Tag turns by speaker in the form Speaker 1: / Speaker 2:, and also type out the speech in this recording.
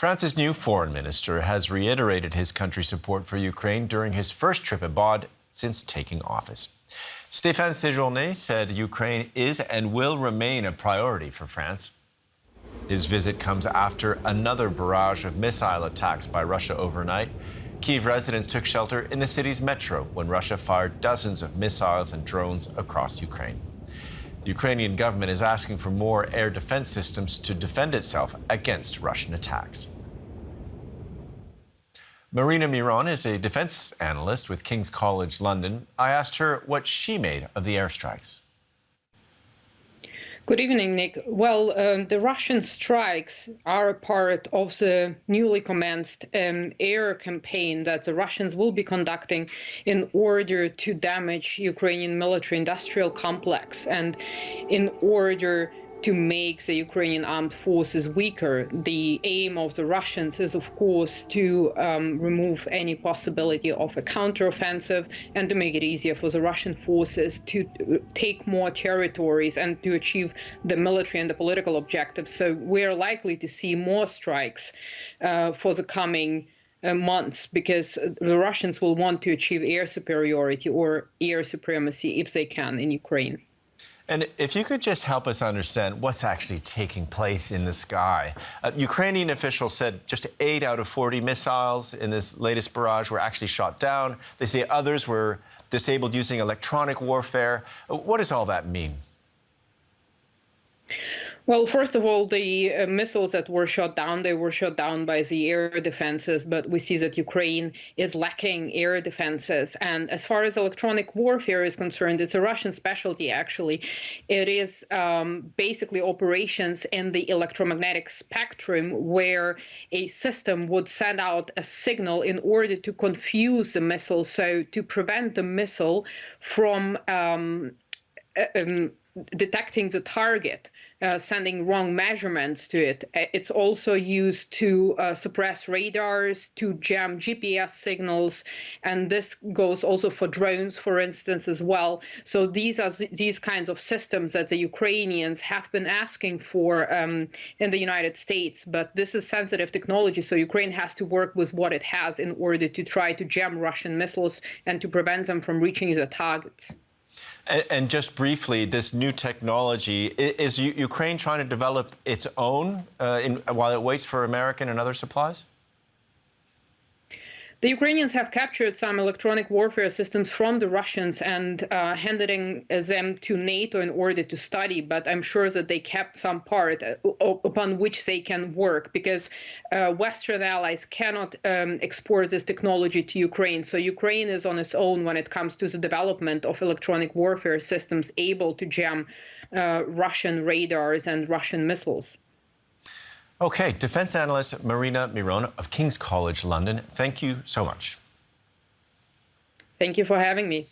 Speaker 1: France's new foreign minister has reiterated his country's support for Ukraine during his first trip abroad since taking office. Stéphane Séjourné said Ukraine is and will remain a priority for France. His visit comes after another barrage of missile attacks by Russia overnight. Kyiv residents took shelter in the city's metro when Russia fired dozens of missiles and drones across Ukraine. The Ukrainian government is asking for more air defense systems to defend itself against Russian attacks. Marina Miron is a defense analyst with King's College London. I asked her what she made of the airstrikes.
Speaker 2: Good evening, Nick. Well, the Russian strikes are a part of the newly commenced air campaign that the Russians will be conducting in order to damage Ukrainian military-industrial complex and in order to make the Ukrainian armed forces weaker. The aim of the Russians is, of course, to remove any possibility of a counteroffensive and to make it easier for the Russian forces to take more territories and to achieve the military and the political objectives. So we're likely to see more strikes for the coming months, because the Russians will want to achieve air superiority or air supremacy if they can in Ukraine.
Speaker 1: And if you could just help us understand what's actually taking place in the sky. Ukrainian officials said just 8 out of 40 missiles in this latest barrage were actually shot down. They say others were disabled using electronic warfare. What does all that mean?
Speaker 2: Well, first of all, the missiles that were shot down, they were shot down by the air defenses, but we see that Ukraine is lacking air defenses. And as far as electronic warfare is concerned, it's a Russian specialty, actually. It is basically operations in the electromagnetic spectrum where a system would send out a signal in order to confuse the missile, so to prevent the missile from detecting the target, sending wrong measurements to it. It's also used to suppress radars, to jam GPS signals, and this goes also for drones, for instance, as well. So these are these kinds of systems that the Ukrainians have been asking for in the United States, but this is sensitive technology, so Ukraine has to work with what it has in order to try to jam Russian missiles and to prevent them from reaching their targets.
Speaker 1: And just briefly, this new technology, is Ukraine trying to develop its own while it waits for American and other supplies?
Speaker 2: The Ukrainians have captured some electronic warfare systems from the Russians and handing them to NATO in order to study, but I'm sure that they kept some part upon which they can work, because Western allies cannot export this technology to Ukraine. So Ukraine is on its own when it comes to the development of electronic warfare systems able to jam Russian radars and Russian missiles.
Speaker 1: Okay, defense analyst Marina Miron of King's College London, thank you so much.
Speaker 2: Thank you for having me.